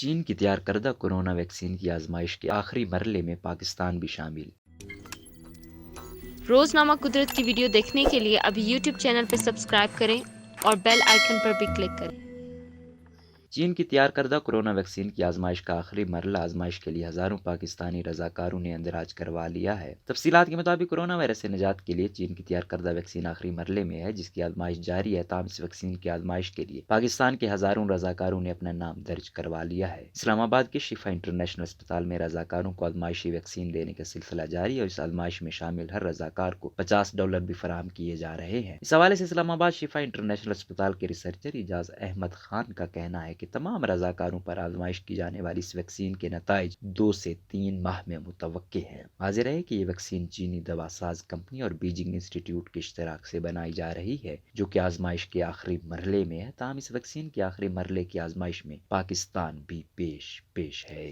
چین کی تیار کردہ کورونا ویکسین کی آزمائش کے آخری مرحلے میں پاکستان بھی شامل۔ روزنامہ قدرت کی ویڈیو دیکھنے کے لیے ابھی یوٹیوب چینل پر سبسکرائب کریں اور بیل آئیکن پر بھی کلک کریں۔ چین کی تیار کردہ کورونا ویکسین کی آزمائش کا آخری مرحلہ آزمائش کے لیے ہزاروں پاکستانی رضاکاروں نے اندراج کروا لیا ہے۔ تفصیلات کے مطابق کورونا وائرس سے نجات کے لیے چین کی تیار کردہ ویکسین آخری مرحلے میں ہے، جس کی آزمائش جاری ہے۔ تاہم اس ویکسین کی آزمائش کے لیے پاکستان کے ہزاروں رضاکاروں نے اپنا نام درج کروا لیا ہے۔ اسلام آباد کے شفا انٹرنیشنل اسپتال میں رضاکاروں کو آزمائشی ویکسین دینے کا سلسلہ جاری ہے اور اس آزمائش میں شامل ہر رضاکار کو $50 بھی فراہم کیے جا رہے ہیں۔ اس حوالے سے اسلام آباد شفا انٹرنیشنل اسپتال کے ریسرچر اعجاز احمد خان کا کہنا ہے کہ تمام رضاکاروں پر آزمائش کی جانے والی اس ویکسین کے نتائج 2 سے 3 ماہ میں متوقع ہیں۔ واضح رہے کہ یہ ویکسین چینی دوا ساز کمپنی اور بیجنگ انسٹی ٹیوٹ کے اشتراک سے بنائی جا رہی ہے، جو کہ آزمائش کے آخری مرحلے میں ہے۔ تاہم اس ویکسین کے آخری مرحلے کی آزمائش میں پاکستان بھی پیش ہے۔